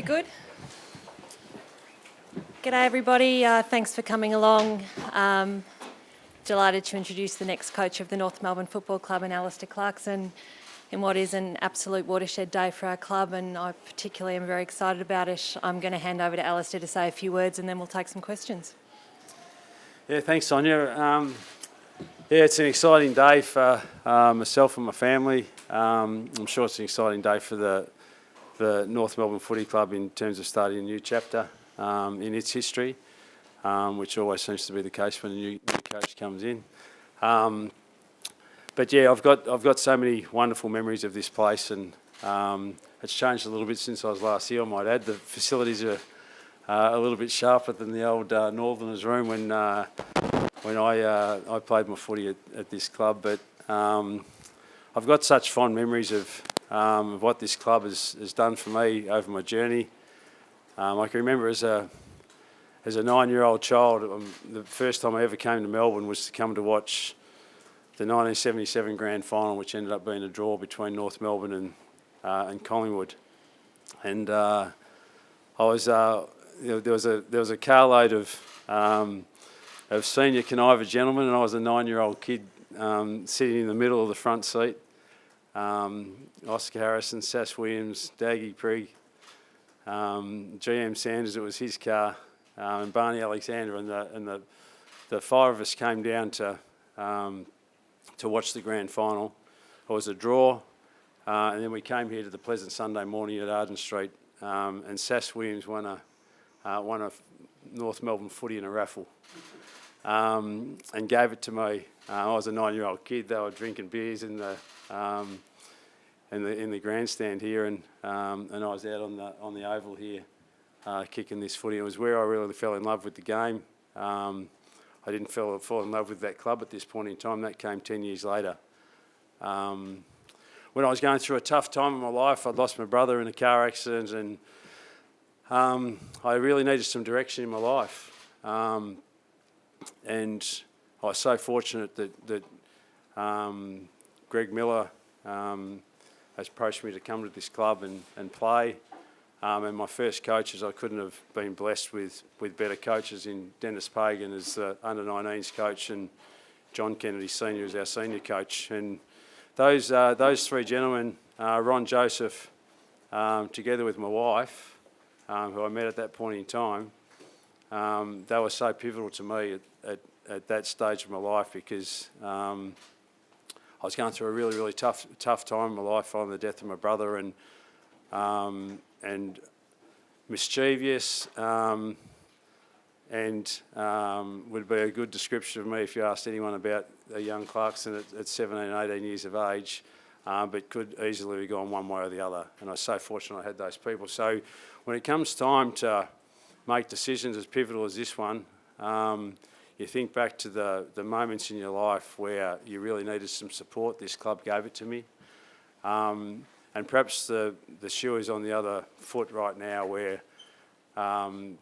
We good? G'day everybody, thanks for coming along. Delighted to introduce the next coach of the North Melbourne Football Club, and Alastair Clarkson, in what is an absolute watershed day for our club, and I particularly am very excited about it. I'm going to hand over to Alastair to say a few words and then we'll take some questions. Yeah, thanks Sonia. It's an exciting day for myself and my family. I'm sure it's an exciting day for the North Melbourne Footy Club in terms of starting a new chapter in its history, which always seems to be the case when a new coach comes in. But yeah, I've got so many wonderful memories of this place, and it's changed a little bit since I was last here, I might add. The facilities are a little bit sharper than the old Northerners room when I played my footy at this club. But I've got such fond memories of what this club has done for me over my journey. I can remember as a 9-year-old child, the first time I ever came to Melbourne was to come to watch the 1977 grand final, which ended up being a draw between North Melbourne and Collingwood. And there was a carload of senior conniver gentlemen, and I was a 9-year-old kid sitting in the middle of the front seat. Oscar Harrison, Sass Williams, Daggy Prigg, GM Sanders, it was his car, and Barney Alexander, and the five of us came down to watch the grand final. It was a draw, and then we came here to the pleasant Sunday morning at Arden Street, and Sass Williams won a North Melbourne footy in a raffle, and gave it to me. I was a 9-year-old kid. They were drinking beers in the grandstand here, and I was out on the oval here kicking this footy. It was where I really fell in love with the game. I didn't fall in love with that club at this point in time. That came 10 years later. When I was going through a tough time in my life, I'd lost my brother in a car accident, and I really needed some direction in my life. And I was so fortunate that Greg Miller has approached me to come to this club and play. And my first coaches, I couldn't have been blessed with better coaches in Dennis Pagan as the under-19s coach, and John Kennedy Senior as our senior coach. And those three gentlemen, Ron Joseph, together with my wife, who I met at that point in time, they were so pivotal to me at that stage of my life, because I was going through a really, really tough time in my life following the death of my brother, and mischievous, and would be a good description of me if you asked anyone about a young Clarkson at 17, 18 years of age, but could easily have gone one way or the other. And I was so fortunate I had those people. So when it comes time to make decisions as pivotal as this one, you think back to the moments in your life where you really needed some support. This club gave it to me. And perhaps the shoe is on the other foot right now, where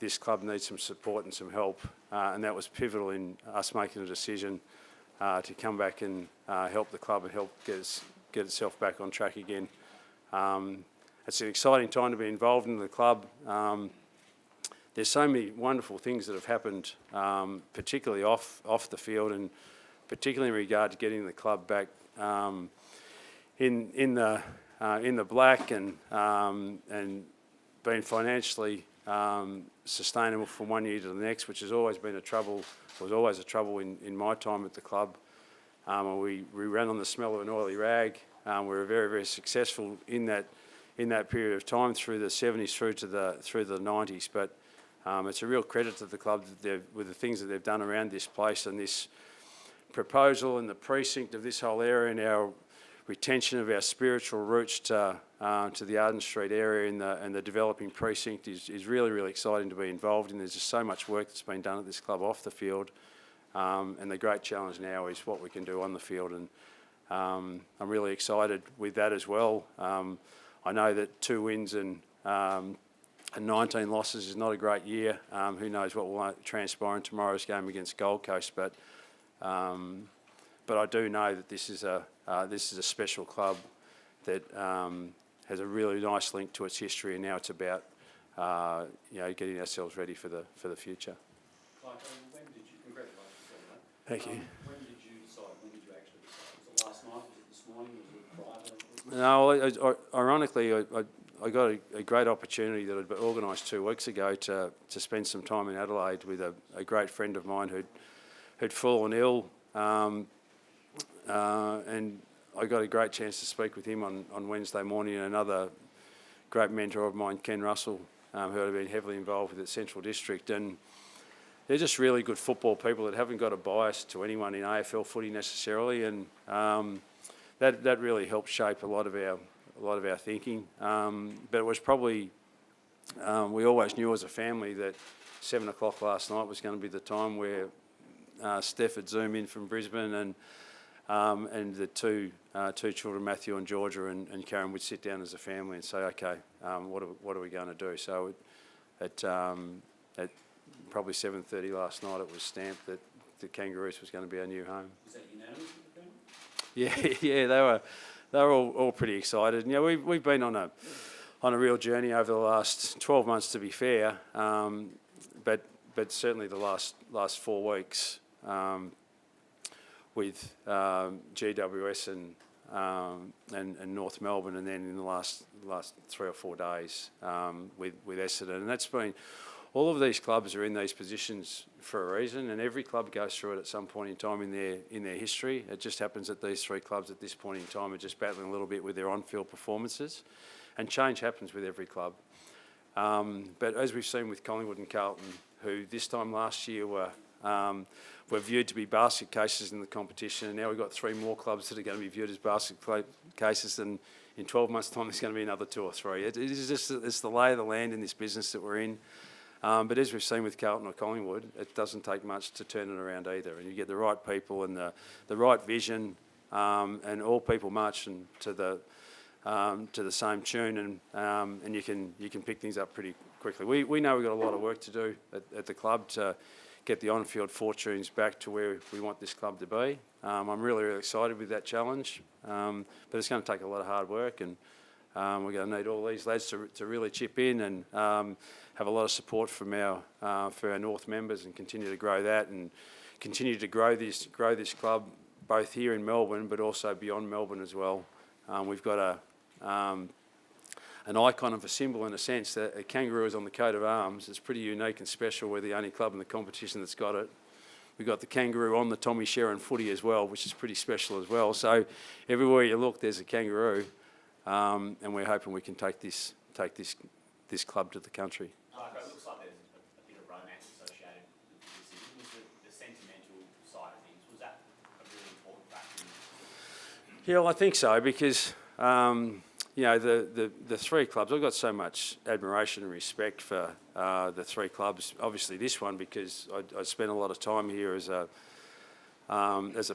this club needs some support and some help. And that was pivotal in us making a decision to come back and help the club and help get itself back on track again. It's an exciting time to be involved in the club. There's so many wonderful things that have happened, particularly off the field, and particularly in regard to getting the club back in the black and being financially sustainable from one year to the next, which has always been a trouble. Was always a trouble in my time at the club. We ran on the smell of an oily rag. We were very, very successful in that period of time through the 70s through the 90s, but it's a real credit to the club that with the things that they've done around this place, and this proposal and the precinct of this whole area, and our retention of our spiritual roots to the Arden Street area and the developing precinct is really, really exciting to be involved in. There's just so much work that's been done at this club off the field, and the great challenge now is what we can do on the field, and I'm really excited with that as well. I know that 2 wins and 19 losses is not a great year. Who knows what will transpire in tomorrow's game against Gold Coast, but I do know that this is a special club that has a really nice link to its history, and now it's about getting ourselves ready for the future. When did you, congratulations on that. Thank you. When did you decide? When did you actually decide? Was it last night? Was it this morning? Was it prior? No, ironically, I got a great opportunity that had been organised 2 weeks ago to spend some time in Adelaide with a great friend of mine who'd fallen ill, and I got a great chance to speak with him on Wednesday morning, and another great mentor of mine, Ken Russell, who I've been heavily involved with at Central District, and they're just really good football people that haven't got a bias to anyone in AFL footy necessarily, and that really helped shape a lot of our thinking. But it was probably we always knew as a family that 7 o'clock last night was going to be the time where Steph would zoom in from Brisbane, and the two children, Matthew and Georgia and Karen, would sit down as a family and say, okay, what are we going to do? So at probably 7:30 last night, it was stamped that the Kangaroos was going to be our new home. Was that unanimous with the family? Yeah, they were all pretty excited. We've been on a real journey over the last 12 months, to be fair, but certainly the last 4 weeks with GWS and North Melbourne, and then in the last 3 or 4 days with Essendon, and that's been. All of these clubs are in these positions for a reason, and every club goes through it at some point in time in their history. It just happens that these 3 clubs at this point in time are just battling a little bit with their on-field performances, and change happens with every club. But as we've seen with Collingwood and Carlton, who this time last year were viewed to be basket cases in the competition, and now we've got 3 more clubs that are going to be viewed as basket cases, and in 12 months' time there's going to be another 2 or 3. It's the lay of the land in this business that we're in. But as we've seen with Carlton or Collingwood, it doesn't take much to turn it around either. And you get the right people and the right vision, and all people marching to the same tune, and you can pick things up pretty quickly. We know we've got a lot of work to do at the club to get the on-field fortunes back to where we want this club to be. I'm really, really excited with that challenge, but it's going to take a lot of hard work, and we're going to need all these lads to really chip in and have a lot of support from for our North members, and continue to grow that, and continue to grow this club both here in Melbourne but also beyond Melbourne as well. We've got an icon of a symbol, in a sense, that a kangaroo is on the coat of arms. It's pretty unique and special. We're the only club in the competition that's got it. We've got the kangaroo on the Tommy Sheron footy as well, which is pretty special as well. So everywhere you look, there's a kangaroo, and we're hoping we can take this club to the country. It looks like there's a bit of romance associated with the decision. Was the sentimental side of things, was that a really important factor? Yeah, well, I think so, because the 3 clubs, I've got so much admiration and respect for the 3 clubs. Obviously, this one, because I spent a lot of time here as a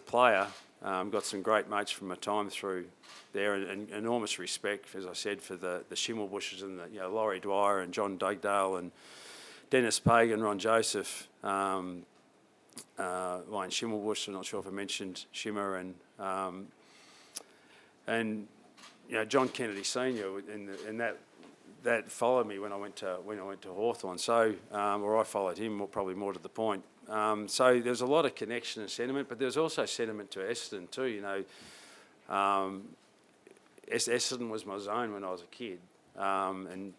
player. Got some great mates from my time through there, and enormous respect, as I said, for the Schimmelbushes and Laurie Dwyer and John Dugdale and Dennis Pagan, Ron Joseph, Ryan Schimmelbush. I'm not sure if I mentioned Schimmer, and John Kennedy Senior, and that followed me when I went to Hawthorn. So, or I followed him, probably more to the point. So there's a lot of connection and sentiment, but there's also sentiment to Essendon too. Essendon was my zone when I was a kid, and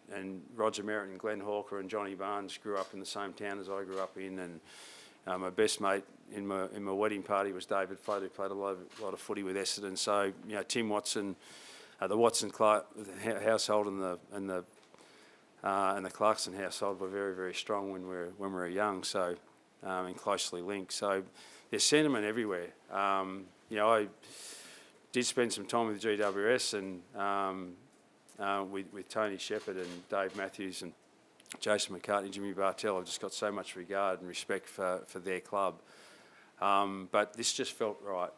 Roger Merritt and Glenn Hawker and Johnny Barnes grew up in the same town as I grew up in, and my best mate in my wedding party was David Flood, who played a lot of footy with Essendon. So Tim Watson, the Watson Clark household and the Clarkson household were very, very strong when we were young. So. And closely linked. So there's sentiment everywhere. I did spend some time with GWS and with Tony Shepherd and Dave Matthews and Jason McCartney, Jimmy Bartell. I've just got so much regard and respect for their club. But this just felt right,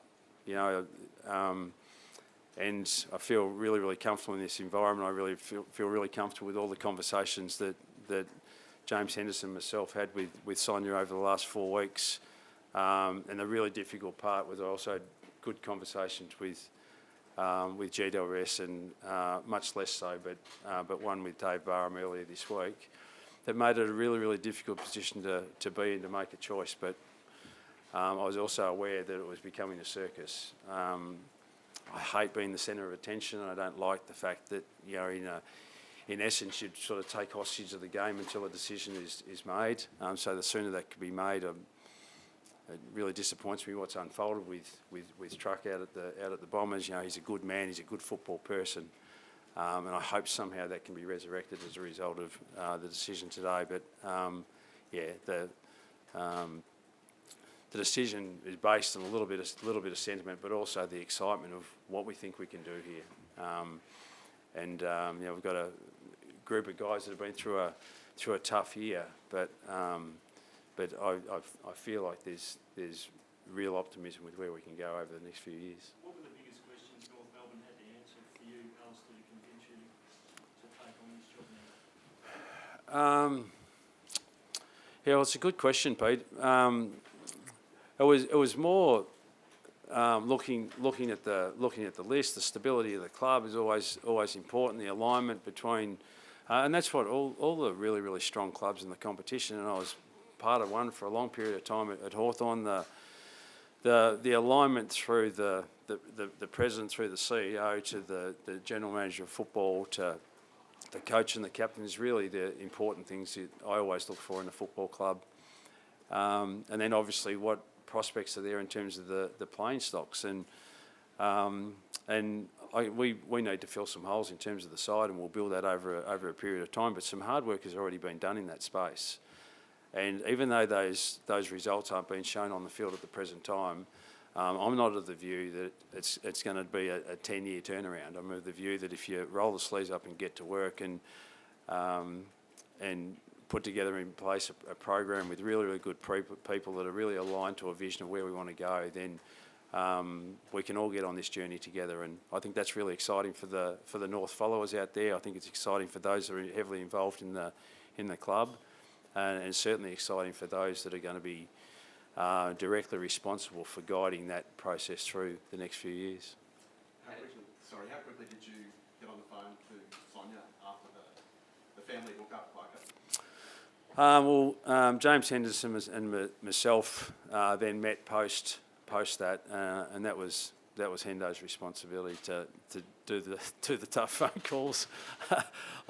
and I feel really, really comfortable in this environment. I really feel really comfortable with all the conversations that James Henderson and myself had with Sonia over the last 4 weeks, and the really difficult part was I also had good conversations with with GWS and much less so, but one with Dave Barham earlier this week, that made it a really, really difficult position to be in to make a choice. But I was also aware that it was becoming a circus. I hate being the centre of attention. I don't like the fact that, in essence, you'd sort of take hostage of the game until a decision is made. So the sooner that could be made, it really disappoints me what's unfolded with Truck out at the Bombers. He's a good man. He's a good football person, and I hope somehow that can be resurrected as a result of the decision today. But the decision is based on a little bit of sentiment, but also the excitement of what we think we can do here. We've got a group of guys that have been through a tough year, but I feel like there's real optimism with where we can go over the next few years. What were the biggest questions North Melbourne had to answer for you, Alastair, to convince you to take on this job now? Well, it's a good question, Pete. It was more looking at the list. The stability of the club is always important. The alignment between, and that's what all the really, really strong clubs in the competition. And I was part of one for a long period of time at Hawthorn. The alignment through the president, through the CEO, to the general manager of football, to the coach and the captain is really the important things that I always look for in a football club. And then obviously what prospects are there in terms of the playing stocks, and we need to fill some holes in terms of the side, and we'll build that over a period of time. But some hard work has already been done in that space, and even though those results aren't being shown on the field at the present time, I'm not of the view that it's going to be a 10-year turnaround. I'm of the view that if you roll the sleeves up and get to work and put together in place a program with really, really good people that are really aligned to a vision of where we want to go, then we can all get on this journey together. And I think that's really exciting for the North followers out there. I think it's exciting for those that are heavily involved in the club, and it's certainly exciting for those that are going to be directly responsible for guiding that process through the next few years. How quickly did you get on the phone to Sonia after the family hook up like it? James Henderson and myself then met post that, and that was Hendo's responsibility to do the tough phone calls,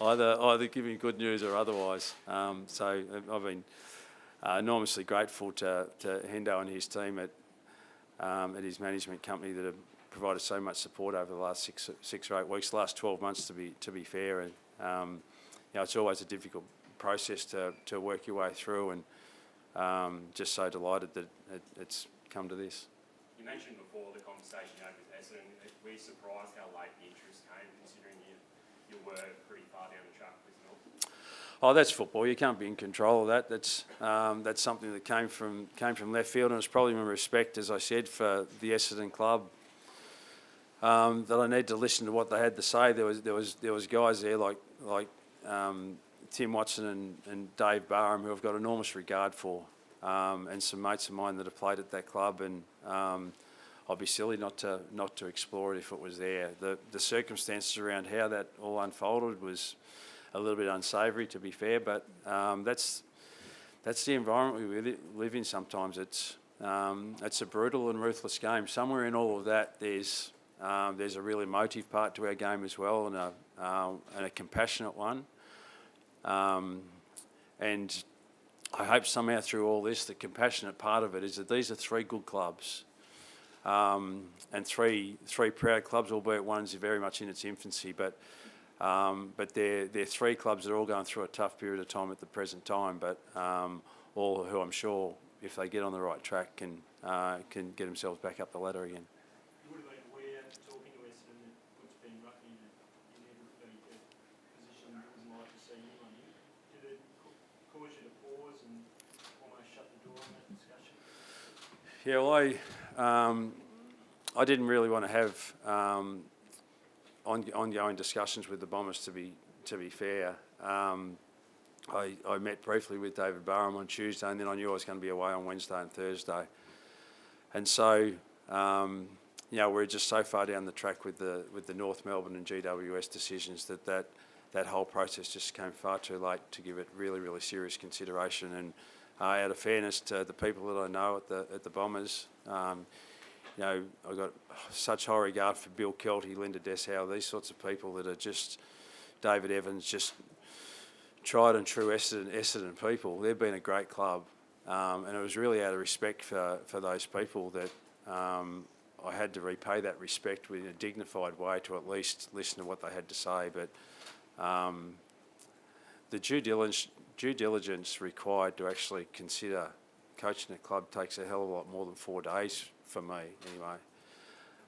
either giving good news or otherwise. So I've been enormously grateful to Hendo and his team at his management company that have provided so much support over the last six or 8 weeks, the last 12 months to be fair. And it's always a difficult process to work your way through, and just so delighted that it's come to this. You mentioned before the conversation you had with Essendon. Were you surprised how late the interest came, considering you were pretty far down the track with North? Oh, that's football. You can't be in control of that. That's something that came from left field, and it's probably my respect, as I said, for the Essendon club, that I need to listen to what they had to say. There was guys there like Tim Watson and Dave Barham, who I've got enormous regard for, and some mates of mine that have played at that club, and I'd be silly not to explore it if it was there. The circumstances around how that all unfolded was a little bit unsavoury, to be fair, but that's the environment we live in. Sometimes it's a brutal and ruthless game. Somewhere in all of that, there's a really emotive part to our game as well, and a compassionate one. And I hope somehow through all this, the compassionate part of it is that these are 3 good clubs, and three proud clubs, albeit one's very much in its infancy, but they're 3 clubs that are all going through a tough period of time at the present time, but all who I'm sure, if they get on the right track, can get themselves back up the ladder again. You would have been aware, talking to Essendon, that it's been lucky that inevitably the position wasn't like to see anyone in. Did it cause you to pause and almost shut the door on that discussion? Yeah, well, I didn't really want to have ongoing discussions with the Bombers, to be fair. I met briefly with David Barham on Tuesday, and then I knew I was going to be away on Wednesday and Thursday. And so we're just so far down the track with the North Melbourne and GWS decisions that whole process just came far too late to give it really, really serious consideration. And out of fairness to the people that I know at the Bombers, I've got such high regard for Bill Kelty, Linda Dessau, these sorts of people that are just, David Evans, just tried and true Essendon people. They've been a great club, and it was really out of respect for those people that I had to repay that respect in a dignified way to at least listen to what they had to say. But the due diligence required to actually consider coaching a club takes a hell of a lot more than 4 days for me, anyway.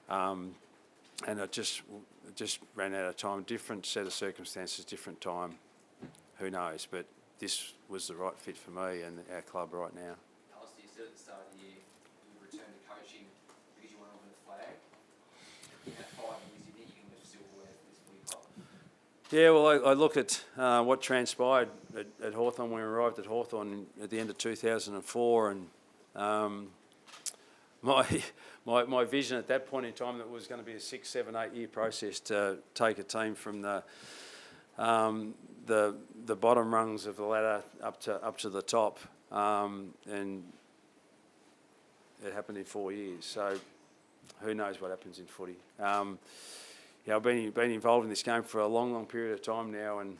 And it just ran out of time. Different set of circumstances, different time. Who knows? But this was the right fit for me and our club right now. Alistair, you said at the start of the year you returned to coaching because you want to win the flag. In that 5 years, you think you can lift silverware for this footy club? Yeah, well, I look at what transpired at Hawthorn when we arrived at Hawthorn at the end of 2004, and my vision at that point in time that was going to be a 6, 7, 8 year process to take a team from the bottom rungs of the ladder up to the top, and it happened in 4 years. So who knows what happens in footy? I've been involved in this game for a long period of time now, and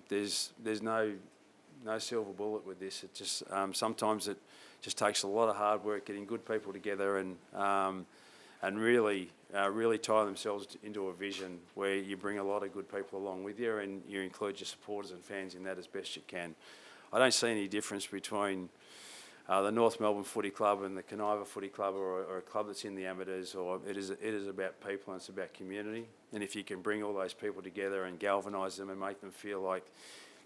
there's no silver bullet with this. It just sometimes it just takes a lot of hard work, getting good people together and really tie themselves into a vision where you bring a lot of good people along with you and you include your supporters and fans in that as best you can. I don't see any difference between the North Melbourne Footy Club and the Caniva Footy Club or a club that's in the amateurs. Or it is about people and it's about community. And if you can bring all those people together and galvanise them and make them feel like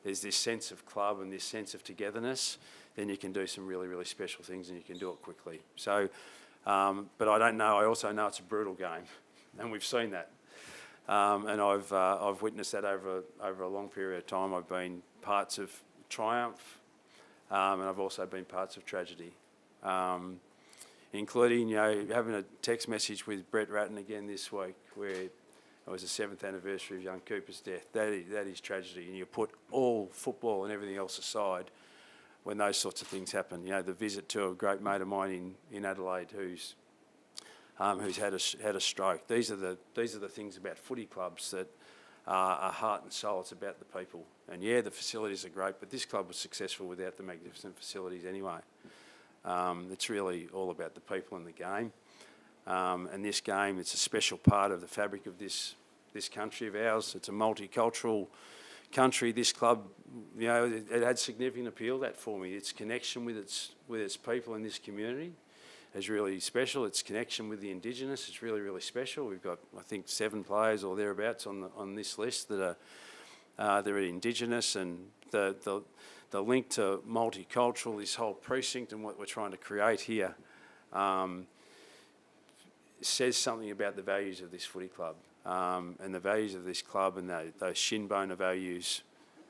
there's this sense of club and this sense of togetherness, then you can do some really special things and you can do it quickly. So, but I don't know. I also know it's a brutal game, and we've seen that. And I've witnessed that over a long period of time. I've been parts of triumph, and I've also been parts of tragedy, including having a text message with Brett Ratton again this week, where it was the 7th anniversary of young Cooper's death. That is tragedy, and you put all football and everything else aside when those sorts of things happen. The visit to a great mate of mine in Adelaide who's had a stroke. These are the things about footy clubs that are heart and soul. It's about the people. And yeah, the facilities are great, but this club was successful without the magnificent facilities anyway. It's really all about the people in the game. And this game, it's a special part of the fabric of this country of ours. It's a multicultural country. This club, it had significant appeal that for me. Its connection with its people in this community is really special. Its connection with the Indigenous is really special. We've got, I think, 7 players or thereabouts on this list that are Indigenous, and the link to multicultural, this whole precinct and what we're trying to create here, says something about the values of this footy club. And the values of this club and those shin boner values,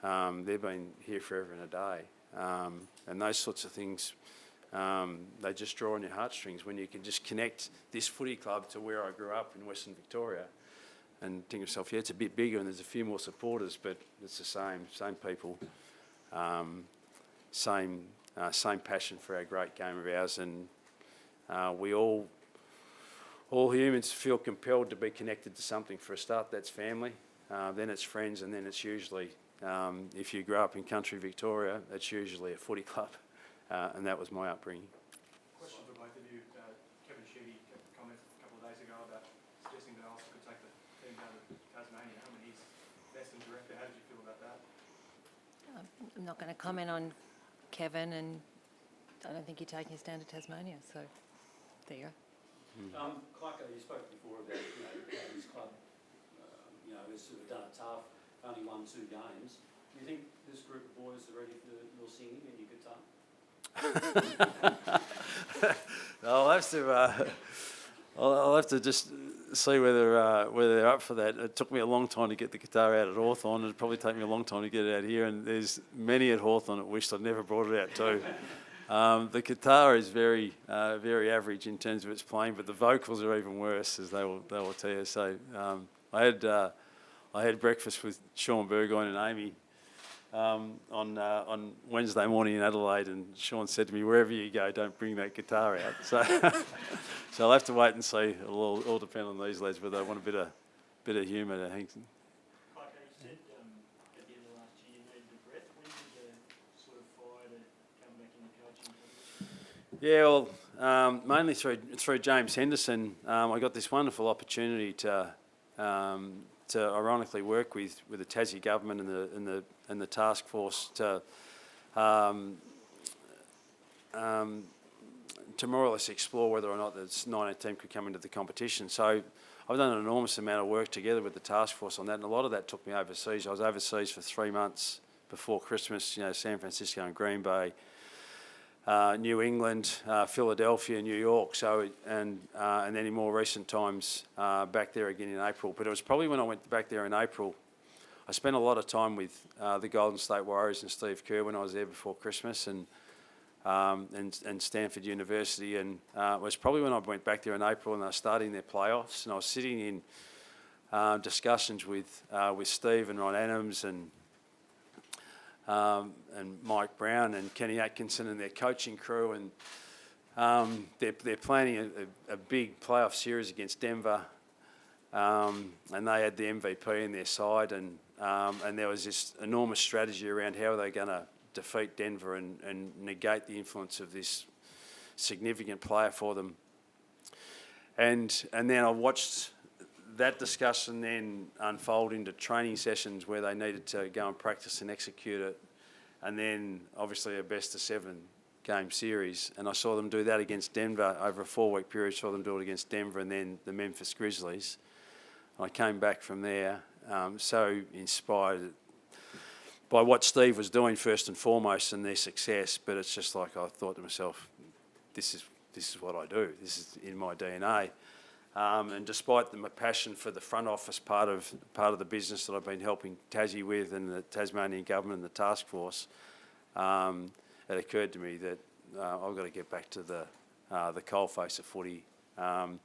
they've been here forever and a day. And those sorts of things, they just draw on your heartstrings when you can just connect this footy club to where I grew up in Western Victoria and think to yourself, yeah, it's a bit bigger and there's a few more supporters, but it's the same people, same passion for our great game of ours, and we all humans feel compelled to be connected to something. For a start, that's family, then it's friends, and then it's usually, if you grow up in country Victoria, it's usually a footy club, and that was my upbringing. Question for both of you. Kevin Sheedy commented a couple of days ago about suggesting that Alistair could take the team down to Tasmania. I mean, he's Essendon director. How did you feel about that? I'm not going to comment on Kevin, and I don't think he'd take us down to Tasmania. So there you go. Clarko, you spoke before about how his club, has sort of done it tough, only won 2 games. Do you think this group of boys are ready for your singing and your guitar? I'll have to just see whether they're up for that. It took me a long time to get the guitar out at Hawthorn. It'll probably take me a long time to get it out here, and there's many at Hawthorn that wished I'd never brought it out too. The guitar is very average in terms of its playing, but the vocals are even worse, as they will tell you. So I had breakfast with Sean Burgoyne and Amy on Wednesday morning in Adelaide, and Sean said to me, "Wherever you go, don't bring that guitar out." So so I'll have to wait and see. It'll all depend on these lads whether they want a bit of humour to hang. Like you said, at the end of last year, you needed a breath. When did the sort of fire to come back in the coaching competition? Yeah, well, mainly through James Henderson, I got this wonderful opportunity to ironically work with the Tassie government and the task force to more or less explore whether or not this 19 team could come into the competition. So I've done an enormous amount of work together with the task force on that, and a lot of that took me overseas. I was overseas for 3 months before Christmas, San Francisco and Green Bay, New England, Philadelphia, New York. So and then in more recent times, back there again in April. But it was probably when I went back there in April. I spent a lot of time with the Golden State Warriors and Steve Kerr when I was there before Christmas, and Stanford University, and it was probably when I went back there in April and they were starting their playoffs, and I was sitting in discussions with Steve and Ron Adams and Mike Brown and Kenny Atkinson and their coaching crew, and they're planning a big playoff series against Denver, and they had the MVP in their side, and there was this enormous strategy around how they're going to defeat Denver and negate the influence of this significant player for them. And then I watched that discussion then unfold into training sessions where they needed to go and practice and execute it, and then obviously a best-of-7 game series. And I saw them do that against Denver over a 4-week period, saw them do it against Denver and then the Memphis Grizzlies. I came back from there so inspired by what Steve was doing first and foremost and their success, but it's just like I thought to myself, this is what I do. This is in my DNA. And despite my passion for the front office part of the business that I've been helping Tassie with and the Tasmanian government and the task force, it occurred to me that I've got to get back to the coalface of footy and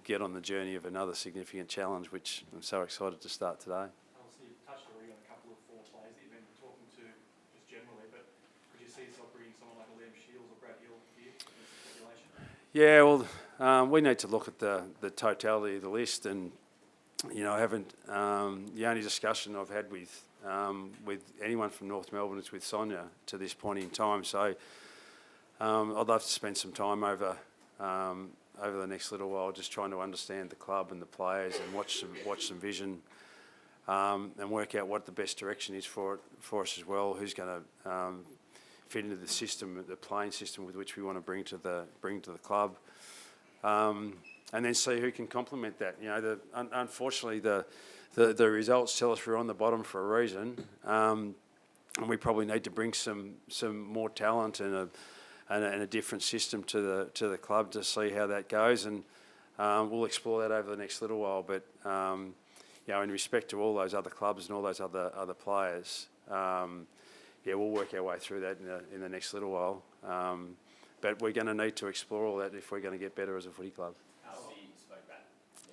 get on the journey of another significant challenge, which I'm so excited to start today. Alistair, you've touched already on a couple of former players that you've been talking to just generally, but could you see yourself bringing someone like Liam Shields or Brad Hill here in this population? Yeah, well, we need to look at the totality of the list, and I haven't. The only discussion I've had with anyone from North Melbourne is with Sonia to this point in time. So I'd love to spend some time over the next little while just trying to understand the club and the players and watch some vision and work out what the best direction is for us as well. Who's going to fit into the system, the playing system with which we want to bring to the club, and then see who can complement that. Unfortunately, the results tell us we're on the bottom for a reason, and we probably need to bring some more talent and a different system to the club to see how that goes, and we'll explore that over the next little while. But in respect to all those other clubs and all those other players. We'll work our way through that in the next little while. But we're going to need to explore all that if we're going to get better as a footy club. Alistair, you spoke about the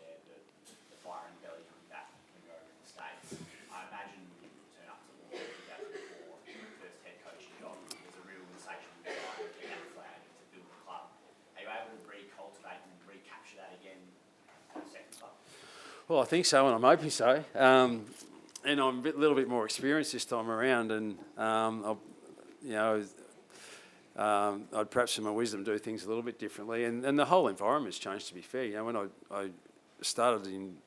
fire in the belly coming back when you're over in the States. I imagine when you turn up to Auckland 2004, first head coaching job, there's a real insatiable desire to get that flag to build the club. Are you able to recultivate and recapture that again at the second club? Well, I think so, and I'm hoping so. And I'm a little bit more experienced this time around, and I'd perhaps in my wisdom do things a little bit differently. And the whole environment's changed, to be fair. When I started in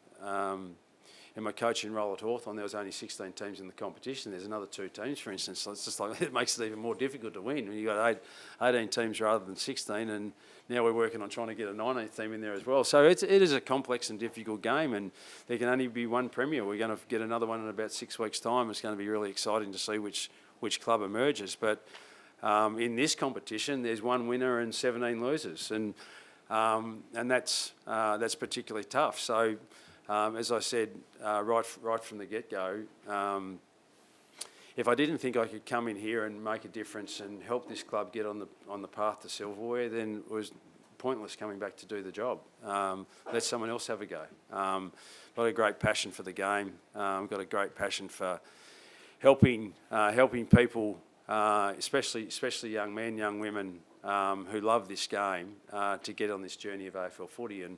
my coaching role at Hawthorn, there was only 16 teams in the competition. There's another 2 teams, for instance. So it's just like it makes it even more difficult to win when you've got 18 teams rather than 16, and now we're working on trying to get a 19th team in there as well. So it is a complex and difficult game, and there can only be one premier. We're going to get another one in about 6 weeks' time. It's going to be really exciting to see which club emerges. But in this competition, there's 1 winner and 17 losers, and that's particularly tough. So, as I said right from the get-go, if I didn't think I could come in here and make a difference and help this club get on the path to silverware, then it was pointless coming back to do the job. Let someone else have a go. Got a great passion for the game. Got a great passion for helping people, especially young men, young women who love this game, to get on this journey of AFL footy. And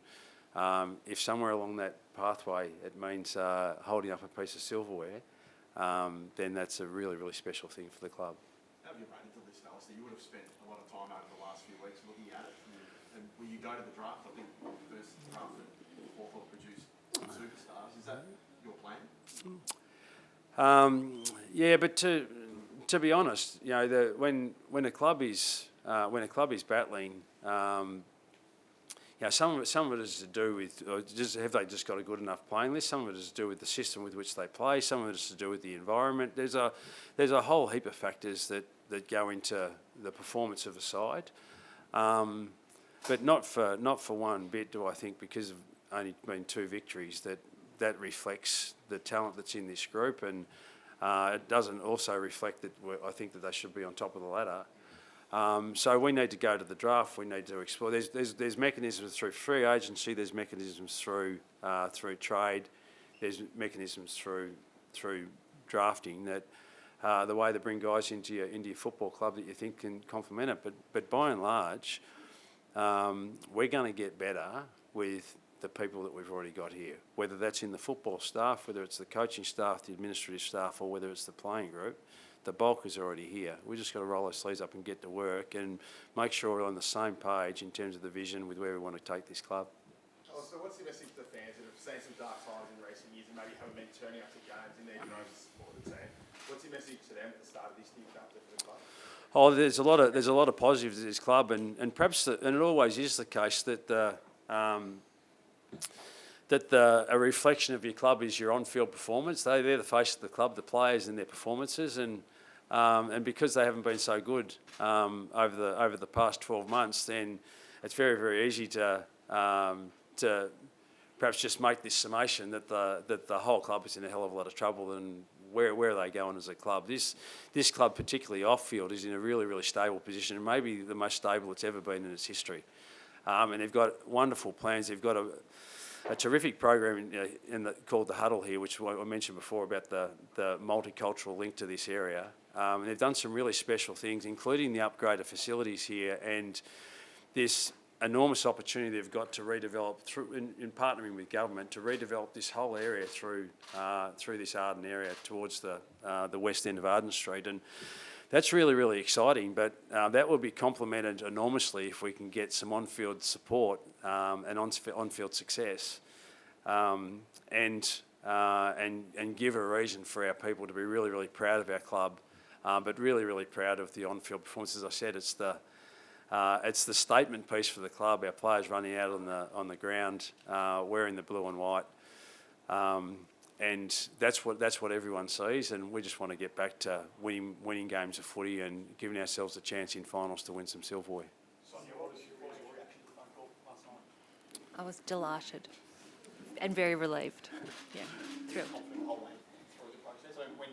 if somewhere along that pathway it means holding up a piece of silverware, then that's a really, really special thing for the club. How have you rated the list, Alastair? You would have spent a lot of time over the last few weeks looking at it. And will you go to the draft? I think the first draft that Hawthorn produced superstars. Is that your plan? Yeah, but to be honest, you know, when a club is battling, you know, some of it is to do with have they just got a good enough playing list. Some of it is to do with the system with which they play. Some of it is to do with the environment. There's a whole heap of factors that go into the performance of a side, but not for one bit do I think, because of only been 2 victories, that reflects the talent that's in this group, and it doesn't also reflect that I think that they should be on top of the ladder. So we need to go to the draft. We need to explore. There's mechanisms through free agency. There's mechanisms through trade. There's mechanisms through drafting that the way to bring guys into your football club that you think can complement it. But by and large, we're going to get better with the people that we've already got here, whether that's in the football staff, whether it's the coaching staff, the administrative staff, or whether it's the playing group. The bulk is already here. We just got to roll our sleeves up and get to work and make sure we're on the same page in terms of the vision with where we want to take this club. Oh, so what's your message to the fans that have seen some dark times in recent years and maybe haven't been turning up to games in their droves to support the team? What's your message to them at the start of this new chapter for the club? Oh, there's a lot of positives to this club, and perhaps and it always is the case that a reflection of your club is your on-field performance. They're the face of the club, the players and their performances, and because they haven't been so good over the past 12 months, then it's very, very easy to perhaps just make this summation that the whole club is in a hell of a lot of trouble, and where are they going as a club? This club, particularly off-field, is in a really, really stable position, and maybe the most stable it's ever been in its history. And they've got wonderful plans. They've got a terrific program called the Huddle here, which I mentioned before about the multicultural link to this area. And they've done some really special things, including the upgrade of facilities here and this enormous opportunity they've got to redevelop in partnering with government to redevelop this whole area through this Arden area towards the west end of Arden Street. And that's really, really exciting, but that will be complemented enormously if we can get some on-field support and on-field success, and give a reason for our people to be really, really proud of our club, but really, really proud of the on-field performance. As I said, it's the statement piece for the club. Our players running out on the ground, wearing the blue and white. And that's what everyone sees, and we just want to get back to winning games of footy and giving ourselves a chance in finals to win some silverware. Sonia, what was your reaction to the phone call last night? I was delighted and very relieved. Yeah, thrilled. The whole way through the process. So when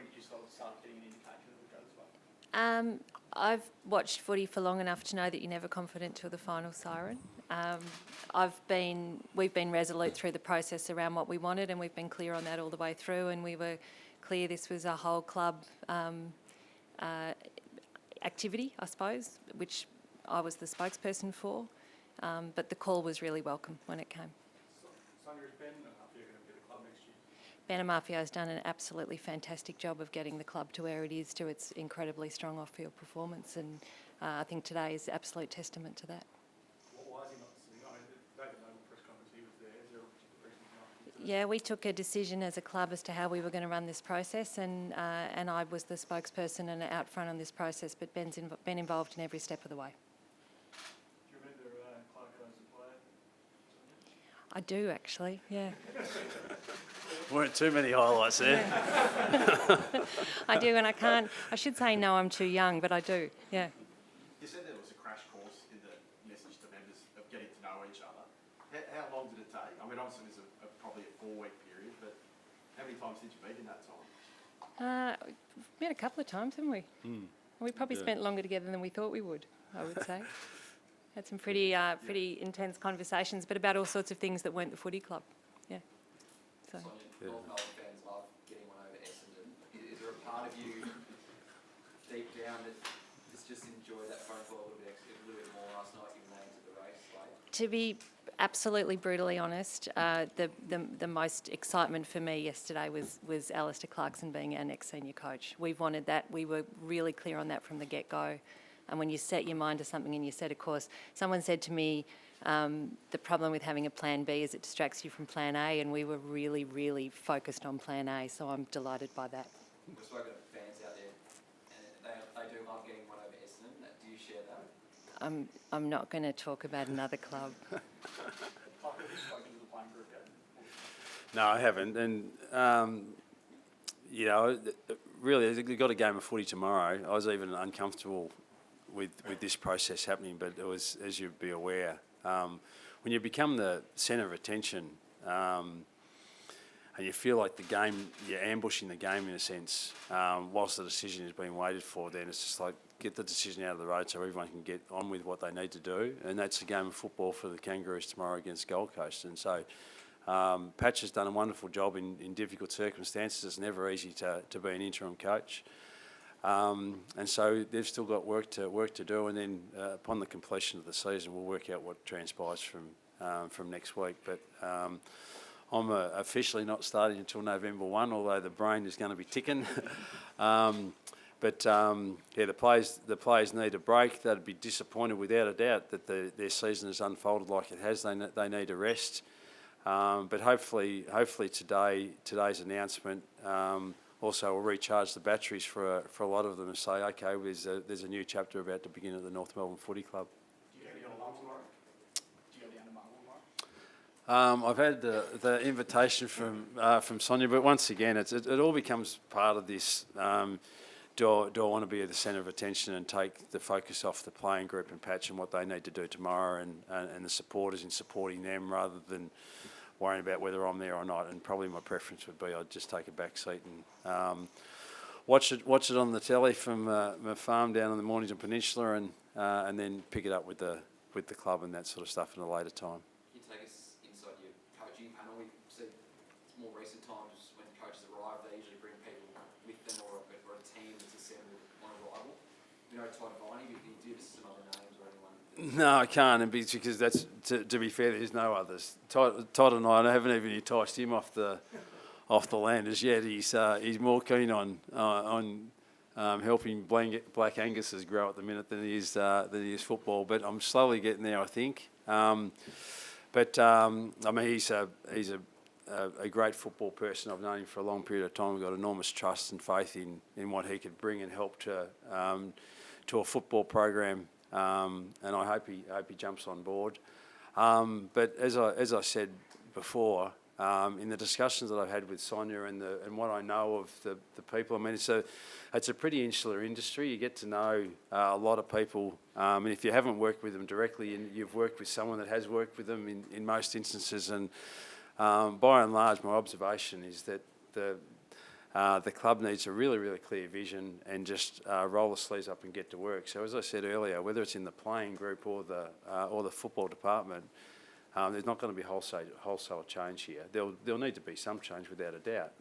did you start getting an indication of the go as well? I've watched footy for long enough to know that you're never confident till the final siren. We've been resolute through the process around what we wanted, and we've been clear on that all the way through, and we were clear this was a whole club activity, I suppose, which I was the spokesperson for, but the call was really welcome when it came. Sonia, is Ben Amafia going to be the club next year? Ben Amafia has done an absolutely fantastic job of getting the club to where it is, to its incredibly strong off-field performance, and I think today is absolute testament to that. Why is he not sitting? I mean, David Noble press conference, he was there. Is there a particular reason he's not? Yeah, we took a decision as a club as to how we were going to run this process, and I was the spokesperson and out front on this process, but Ben's been involved in every step of the way. Do you remember Clarko as a player? I do, actually, yeah. Weren't too many highlights there. I do, and I should say no, I'm too young, but I do, yeah. You said there was a crash course in the message to members of getting to know each other. How long did it take? I mean, obviously there's probably a 4-week period, but how many times did you meet in that time? We've met a couple of times, haven't we? We probably spent longer together than we thought we would, I would say. Had some pretty intense conversations, but about all sorts of things that weren't the footy club. Yeah. So. Sonia, North Melbourne fans love getting one over Essendon. Is there a part of you deep down that just enjoy that phone call a little bit more last night, given they entered the race? To be absolutely brutally honest, the most excitement for me yesterday was Alastair Clarkson being our next senior coach. We've wanted that. We were really clear on that from the get-go. And when you set your mind to something and you set a course, someone said to me, the problem with having a plan B is it distracts you from plan A, and we were really, really focused on plan A, so I'm delighted by that. We've spoken to fans out there, and they do love getting one over Essendon. Do you share that? I'm not going to talk about another club. Clark, have you spoken to the playing group yet? No, I haven't. And, really, they've got a game of footy tomorrow. I was even uncomfortable with this process happening, but it was, as you'd be aware, when you become the centre of attention and you feel like the game, you're ambushing the game in a sense, whilst the decision is being waited for, then it's just like, get the decision out of the road so everyone can get on with what they need to do. And that's a game of football for the Kangaroos tomorrow against Gold Coast. And so Patch has done a wonderful job in difficult circumstances. It's never easy to be an interim coach. And so they've still got work to do, and then upon the completion of the season, we'll work out what transpires from next week. But I'm officially not starting until November 1, although the brain is going to be ticking. But the players need a break. They'd be disappointed without a doubt that their season has unfolded like it has. They need a rest. But hopefully today's announcement also will recharge the batteries for a lot of them and say, okay, there's a new chapter about to begin at the North Melbourne Footy Club. Do you go down to Marvel tomorrow? Do you go down to Marvel tomorrow? I've had the invitation from Sonia, but once again, it all becomes part of this. Do I want to be at the centre of attention and take the focus off the playing group and Patch and what they need to do tomorrow and the supporters in supporting them rather than worrying about whether I'm there or not? And probably my preference would be I'd just take a back seat and watch it on the telly from my farm down in the Mornington Peninsula and then pick it up with the club and that sort of stuff in a later time. Can you take us inside your coaching panel? We've seen more recent times when coaches arrive, they usually bring people with them or a team that's assembled on arrival. You know, Todd Viney, can you do this some other names or anyone? No, I can't, and because that's to be fair, there's no others. Todd and I haven't even enticed him off the land as yet. He's more keen on helping Black Angus's grow at the minute than he is football. But I'm slowly getting there, I think. I mean, he's a great football person. I've known him for a long period of time. We've got enormous trust and faith in what he could bring and help to a football program. And I hope he jumps on board. But as I said before, in the discussions that I've had with Sonia and what I know of the people, I mean, it's a pretty insular industry. You get to know a lot of people, and if you haven't worked with them directly, and you've worked with someone that has worked with them in most instances. And by and large, my observation is that the club needs a really, really clear vision and just roll the sleeves up and get to work. So as I said earlier, whether it's in the playing group or the football department, there's not going to be wholesale change here. There'll need to be some change without a doubt.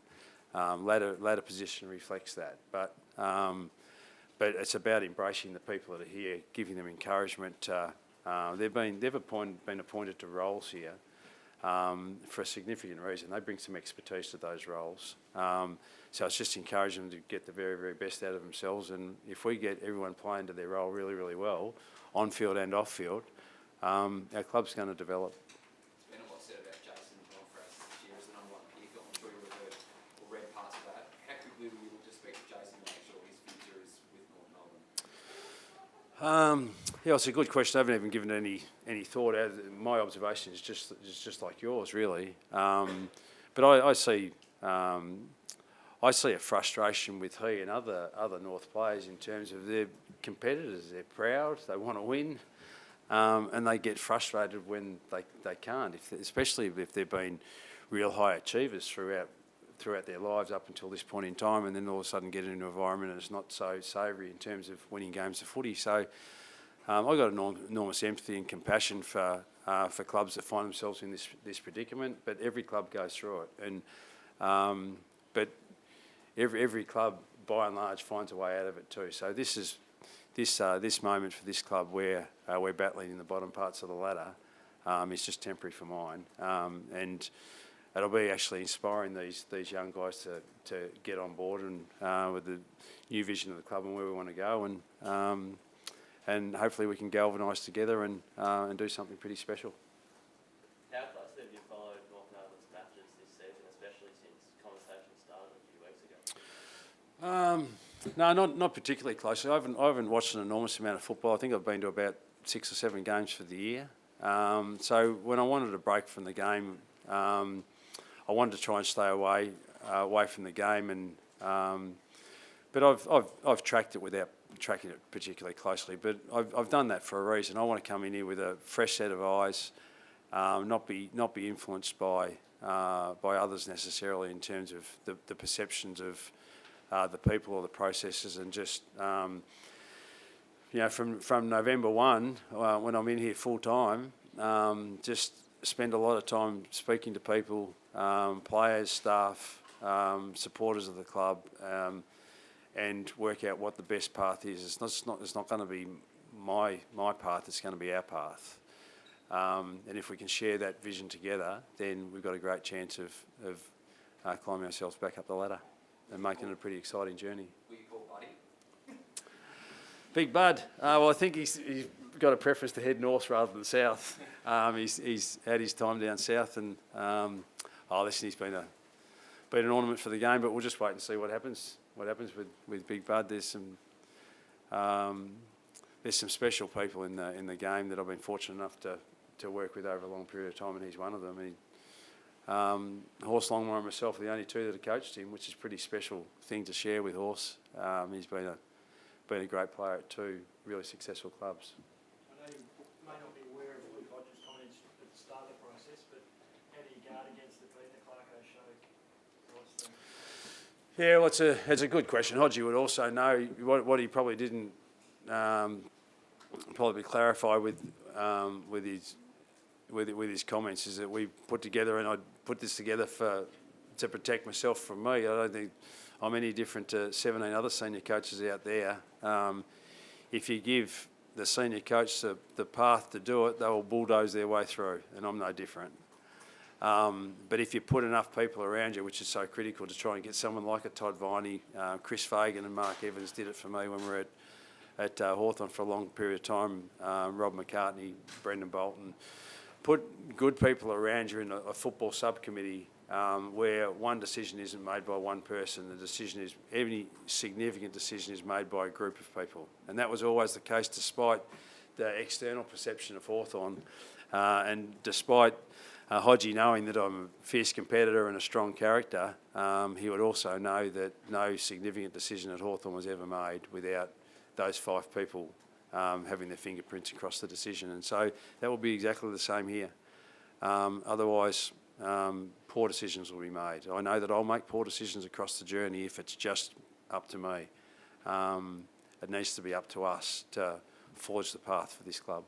Ladder position reflects that, but it's about embracing the people that are here, giving them encouragement. They've been appointed to roles here for a significant reason. They bring some expertise to those roles. So it's just encouraging them to get the very, very best out of themselves. And if we get everyone playing to their role really, really well, on field and off field, our club's going to develop. There's been a lot said about Jason Bonfras this year as the number one pick. I'm sure you've heard or read parts of that. How quickly will you look to speak to Jason to make sure his future is with North Melbourne? Yeah, it's a good question. I haven't even given it any thought. My observation is just like yours, really. But I see a frustration with he and other North players in terms of their competitors. They're proud, they want to win, and they get frustrated when they can't, especially if they've been real high achievers throughout throughout their lives up until this point in time, and then all of a sudden get into an environment and it's not so savoury in terms of winning games of footy. So I've got enormous empathy and compassion for clubs that find themselves in this predicament, but every club goes through it. And but every club, by and large, finds a way out of it too. So this moment for this club where we're battling in the bottom parts of the ladder is just temporary for mine, and it'll be actually inspiring these young guys to get on board and with the new vision of the club and where we want to go, and hopefully we can galvanise together and do something pretty special. How closely have you followed North Melbourne's matches this season, especially since conversations started a few weeks ago? No, not particularly closely. I haven't watched an enormous amount of football. I think I've been to about 6 or 7 games for the year. So when I wanted a break from the game, I wanted to try and stay away from the game, and but I've tracked it without tracking it particularly closely. But I've done that for a reason. I want to come in here with a fresh set of eyes, not be influenced by others necessarily in terms of the perceptions of the people or the processes, and just from November 1, when I'm in here full time, just spend a lot of time speaking to people, players, staff, supporters of the club, and work out what the best path is. It's not going to be my path. It's going to be our path. And if we can share that vision together, then we've got a great chance of climbing ourselves back up the ladder and making it a pretty exciting journey. Will you call Buddy? Big Bud. Well, I think he's got a preference to head north rather than south. He's had his time down south, and listen, he's been an ornament for the game. But we'll just wait and see what happens. What happens with Big Bud? There's some special people in the game that I've been fortunate enough to work with over a long period of time, and he's one of them. Horse Longmore and myself are the only two that have coached him, which is a pretty special thing to share with Horse. He's been a great player at 2 really successful clubs. I know you may not be aware of Luke Hodges' comments at the start of the process, but how do you guard against the beat the Clarko show? Yeah, well, it's a good question. Hodgie would also know what he probably didn't probably clarify with his comments is that we put together, and I put this together to protect myself from me. I don't think I'm any different to 17 other senior coaches out there. If you give the senior coach the path to do it, they will bulldoze their way through, and I'm no different. But if you put enough people around you, which is so critical to try and get someone like a Todd Viney, Chris Fagan and Mark Evans did it for me when we were at Hawthorn for a long period of time, Rob McCartney, Brendan Bolton. Put good people around you in a football subcommittee where one decision isn't made by one person. Every significant decision is made by a group of people. And that was always the case despite the external perception of Hawthorn, and despite Hodgie knowing that I'm a fierce competitor and a strong character, he would also know that no significant decision at Hawthorn was ever made without those 5 people having their fingerprints across the decision. And so that will be exactly the same here. Otherwise, poor decisions will be made. I know that I'll make poor decisions across the journey if it's just up to me. It needs to be up to us to forge the path for this club.